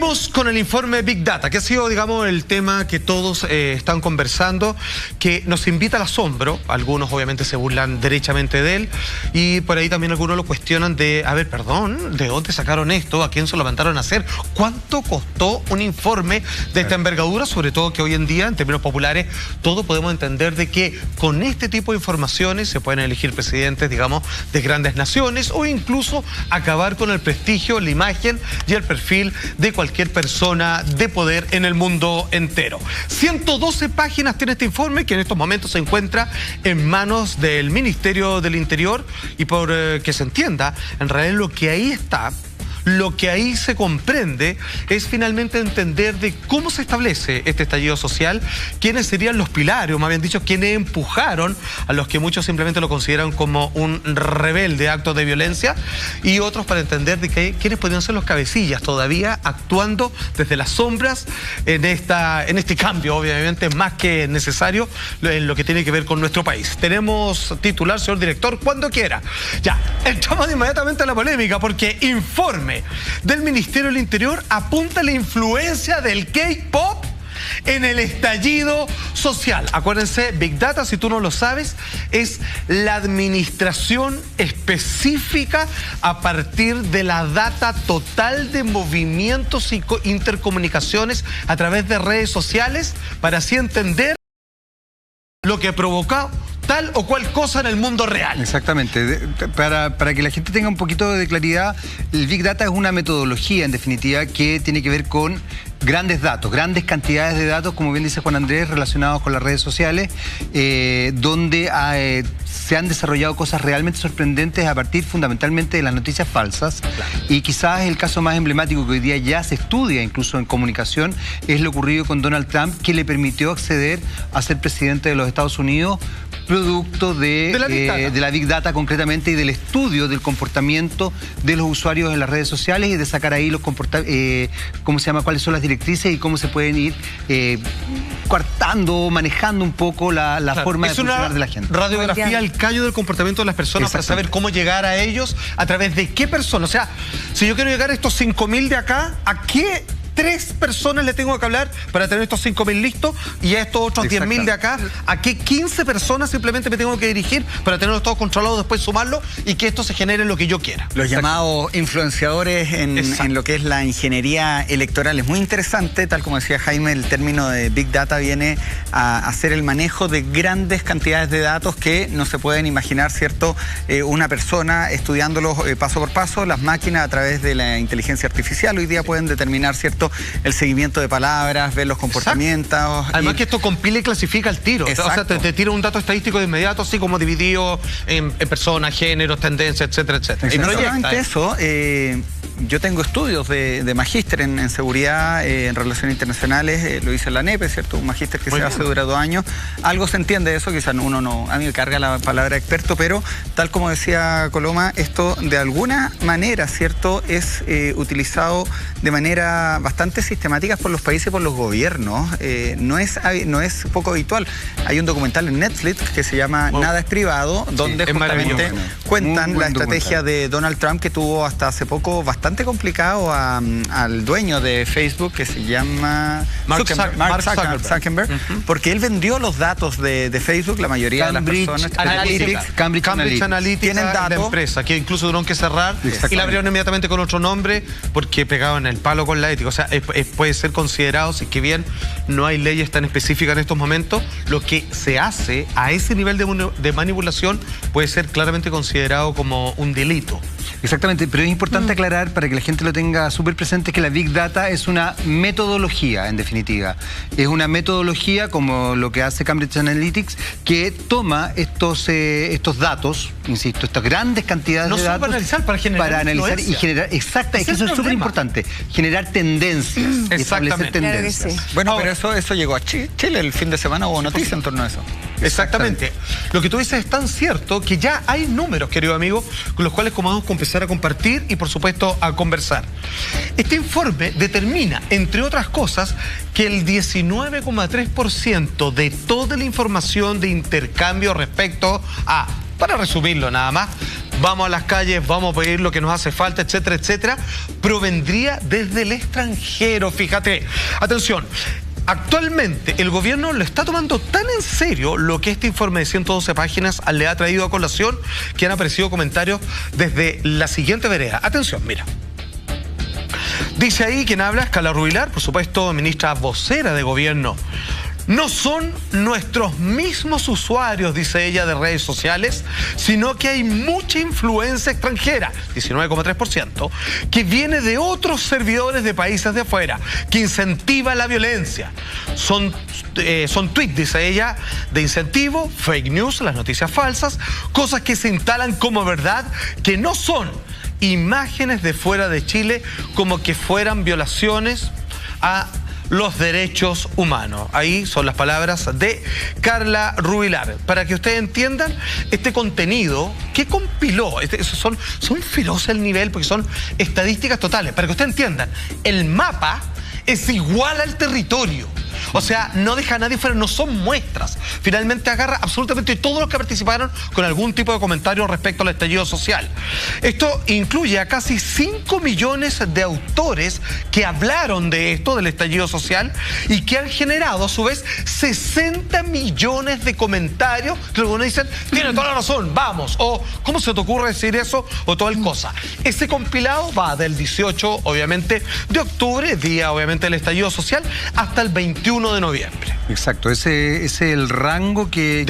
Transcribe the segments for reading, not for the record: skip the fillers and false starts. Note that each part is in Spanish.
Vamos con el informe Big Data, que ha sido, digamos, el tema que todos están conversando, que nos invita al asombro. Algunos obviamente se burlan derechamente de él y por ahí también algunos lo cuestionan de, a ver, perdón, ¿de dónde sacaron esto? ¿A quién se lo mandaron a hacer? ¿Cuánto costó un informe de esta envergadura? Sobre todo que hoy en día, en términos populares, todos podemos entender de que con este tipo de informaciones se pueden elegir presidentes, digamos, de grandes naciones o incluso acabar con el prestigio, la imagen y el perfil de cualquier persona de poder en el mundo entero. 112 páginas tiene este informe que en estos momentos se encuentra en manos del Ministerio del Interior y por que se entienda, en realidad lo que ahí está, lo que ahí se comprende es finalmente entender de cómo se establece este estallido social, quiénes serían los pilares, o más bien dicho, quiénes empujaron a los que muchos simplemente lo consideran como un rebelde acto de violencia y otros para entender de que quiénes podrían ser los cabecillas todavía actuando desde las sombras en este cambio, obviamente más que necesario en lo que tiene que ver con nuestro país. Tenemos titular, señor director, cuando quiera. Ya, entramos inmediatamente a la polémica porque informe del Ministerio del Interior apunta a la influencia del K-pop en el estallido social. Acuérdense, Big Data, si tú no lo sabes, es la administración específica a partir de la data total de movimientos y intercomunicaciones a través de redes sociales para así entender lo que provocó tal o cual cosa en el mundo real. Exactamente. Para que la gente tenga un poquito de claridad, el Big Data es una metodología, en definitiva, que tiene que ver con grandes datos, grandes cantidades de datos, como bien dice Juan Andrés, relacionados con las redes sociales, donde se han desarrollado cosas realmente sorprendentes a partir fundamentalmente de las noticias falsas. Claro. Y quizás el caso más emblemático que hoy día ya se estudia incluso en comunicación es lo ocurrido con Donald Trump, que le permitió acceder a ser presidente de los Estados Unidos producto de la Big Data concretamente y del estudio del comportamiento de los usuarios en las redes sociales y de sacar ahí los cuáles son las directrices y cómo se pueden ir coartando, manejando un poco la forma de funcionar de la gente. Radiografía al callo del comportamiento de las personas para saber cómo llegar a ellos, a través de qué personas. O sea, si yo quiero llegar a estos 5.000 de acá, ¿a qué 3 personas le tengo que hablar para tener estos 5.000 listos? Y a estos otros 10.000 de acá, ¿a qué 15 personas simplemente me tengo que dirigir para tenerlos todos controlados, después sumarlos y que esto se genere lo que yo quiera? Los llamados influenciadores en lo que es la ingeniería electoral. Es muy interesante, tal como decía Jaime, el término de Big Data viene a hacer el manejo de grandes cantidades de datos que no se pueden imaginar, ¿cierto? Una persona estudiándolos paso por paso, las máquinas a través de la inteligencia artificial hoy día pueden determinar, ¿cierto?, el seguimiento de palabras, ver los comportamientos. Además que esto compila y clasifica al tiro. Exacto. O sea, te tira un dato estadístico de inmediato, así como dividido en personas, géneros, tendencias, etcétera, etcétera. Y no solamente eso, yo tengo estudios de magíster en seguridad, en relaciones internacionales, lo hice en la NEPE, ¿cierto? Un magíster que se hace dura 2 años. Algo se entiende de eso, quizás uno no, a mí me carga la palabra experto, pero tal como decía Coloma, esto de alguna manera, ¿cierto?, es utilizado de manera bastante sistemática por los países y por los gobiernos. No es poco habitual. Hay un documental en Netflix que se llama Nada es privado, donde justamente cuentan la estrategia de Donald Trump, que tuvo hasta hace poco bastante complicado al dueño de Facebook, que se llama Mark Zuckerberg, porque él vendió los datos de Facebook, la mayoría de las personas. Cambridge Analytica tienen datos. La empresa, que incluso tuvieron que cerrar y la abrieron inmediatamente con otro nombre porque pegaban el palo con la ética. O sea, puede ser considerado, si es que bien no hay leyes tan específicas en estos momentos, lo que se hace a ese nivel de manipulación puede ser claramente considerado como un delito. Exactamente, pero es importante aclarar para que la gente lo tenga súper presente que la Big Data es una metodología, en definitiva. Es una metodología como lo que hace Cambridge Analytics, que toma estos datos, insisto, estas grandes cantidades de datos. Para analizar y generar, exacto, es que eso es súper importante, generar tendencias, establecer tendencias. Claro, sí. Bueno, pero eso llegó a Chile el fin de semana, hubo noticia en torno a eso. Exactamente. Lo que tú dices es tan cierto que ya hay números, querido amigo, con los cuales vamos a empezar a compartir y por supuesto a conversar. Este informe determina, entre otras cosas, que el 19,3% de toda la información de intercambio respecto a, para resumirlo nada más, vamos a las calles, vamos a pedir lo que nos hace falta, etcétera, etcétera, provendría desde el extranjero, fíjate. Atención. Actualmente el gobierno lo está tomando tan en serio lo que este informe de 112 páginas le ha traído a colación que han aparecido comentarios desde la siguiente vereda. Atención, mira. Dice ahí quien habla, Carla Rubilar, por supuesto, ministra vocera de gobierno. No son nuestros mismos usuarios, dice ella, de redes sociales, sino que hay mucha influencia extranjera, 19,3%, que viene de otros servidores de países de afuera, que incentiva la violencia. Son tweets, dice ella, de incentivo, fake news, las noticias falsas, cosas que se instalan como verdad, que no son imágenes de fuera de Chile como que fueran violaciones a los derechos humanos. Ahí son las palabras de Carla Rubilar. Para que ustedes entiendan, este contenido que compiló, son filosos el nivel porque son estadísticas totales. Para que ustedes entiendan, el mapa es igual al territorio. O sea, no deja a nadie fuera, no son muestras. Finalmente agarra absolutamente todos los que participaron con algún tipo de comentario respecto al estallido social. Esto incluye a casi 5 millones de autores que hablaron de esto, del estallido social, y que han generado a su vez 60 millones de comentarios que algunos dicen, tiene toda la razón, vamos, o ¿cómo se te ocurre decir eso? O tal cosa. Ese compilado va del 18, obviamente, de octubre, día obviamente del estallido social, hasta el 21 de noviembre. Exacto, ese es el rango que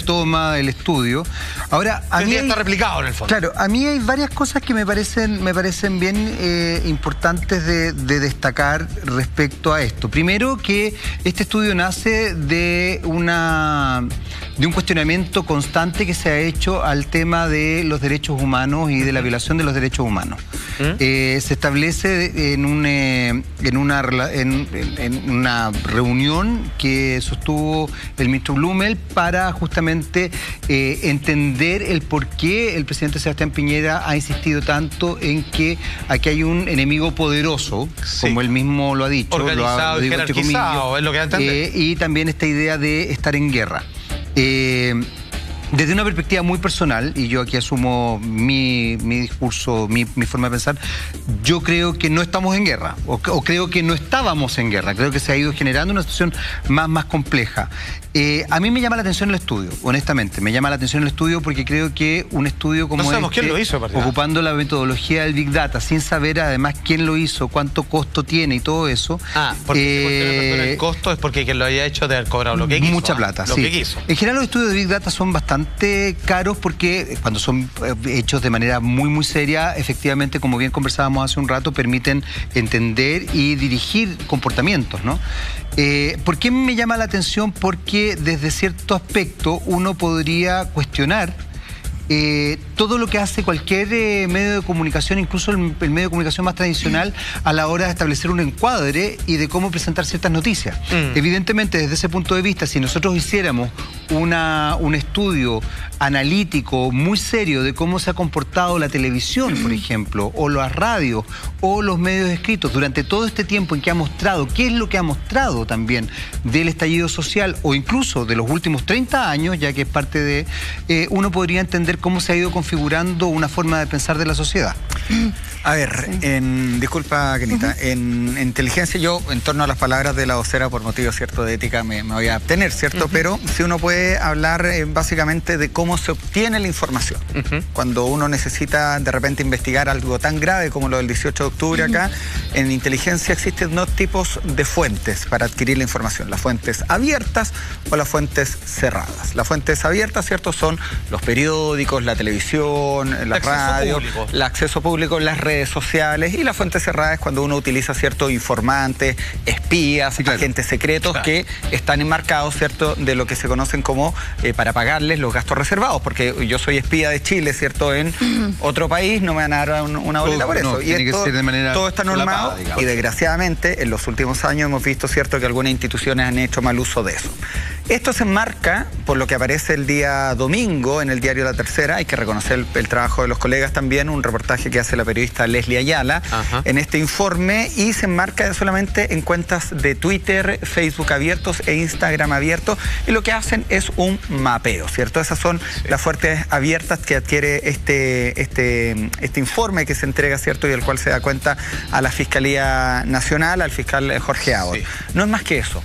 toma el estudio. Ahora, a mí está replicado en el fondo. Claro, a mí hay varias cosas que me parecen bien importantes de destacar respecto a esto. Primero, que este estudio nace de un cuestionamiento constante que se ha hecho al tema de los derechos humanos y de la violación de los derechos humanos. Se establece en una reunión que sostuvo el ministro Blumel para justamente entender el por qué el presidente Sebastián Piñera ha insistido tanto en que aquí hay un enemigo poderoso, como él mismo lo ha dicho, organizado y jerarquizado, es lo que entender. Y también esta idea de estar en guerra. Desde una perspectiva muy personal, y yo aquí asumo mi discurso, mi forma de pensar, yo creo que no estamos en guerra, o creo que no estábamos en guerra, creo que se ha ido generando una situación más compleja. A mí me llama la atención el estudio, honestamente, me llama la atención el estudio porque creo que un estudio como quién lo hizo, ocupando la metodología del Big Data, sin saber además quién lo hizo, cuánto costo tiene y todo eso. Porque el costo es porque quien lo haya hecho de haber cobrado lo que quiso. Mucha plata, lo que quiso. En general los estudios de Big Data son bastante caros porque cuando son hechos de manera muy seria, efectivamente, como bien conversábamos hace un rato, permiten entender y dirigir comportamientos, ¿no? ¿Por qué me llama la atención? Porque desde cierto aspecto uno podría cuestionar todo lo que hace cualquier medio de comunicación, incluso el medio de comunicación más tradicional, a la hora de establecer un encuadre y de cómo presentar ciertas noticias. Evidentemente, desde ese punto de vista, si nosotros hiciéramos un estudio analítico muy serio de cómo se ha comportado la televisión, por ejemplo, o las radios, o los medios escritos durante todo este tiempo en que ha mostrado, qué es lo que ha mostrado también del estallido social, o incluso de los últimos 30 años, ya que es parte de, uno podría entender cómo se ha ido configurando una forma de pensar de la sociedad. A ver, disculpa, Kenita, en inteligencia yo, en torno a las palabras de la vocera, por motivos, ¿cierto?, de ética, me voy a abstener, ¿cierto? Pero si uno puede hablar básicamente de cómo se obtiene la información. Cuando uno necesita de repente investigar algo tan grave como lo del 18 de octubre acá, en inteligencia existen dos tipos de fuentes para adquirir la información. Las fuentes abiertas o las fuentes cerradas. Las fuentes abiertas, ¿cierto?, son los periódicos, la televisión, la radio, el acceso público, las redes sociales, y la fuente cerrada es cuando uno utiliza, ¿cierto?, informantes, espías, sí, claro, agentes secretos, claro, que están enmarcados, ¿cierto?, de lo que se conocen como para pagarles los gastos reservados, porque yo soy espía de Chile, ¿cierto?, en otro país, no me van a dar una boleta por eso. Y esto, todo está normado, y desgraciadamente en los últimos años hemos visto, ¿cierto?, que algunas instituciones han hecho mal uso de eso. Esto se enmarca por lo que aparece el día domingo en el diario La Tercera. Hay que reconocer el trabajo de los colegas también, un reportaje que hace la periodista Leslie Ayala en este informe, y se enmarca solamente en cuentas de Twitter, Facebook abiertos e Instagram abiertos, y lo que hacen es un mapeo, ¿cierto? Esas son las fuentes abiertas que adquiere este informe que se entrega, ¿cierto? Y del cual se da cuenta a la Fiscalía Nacional, al fiscal Jorge Abbott. No es más que eso.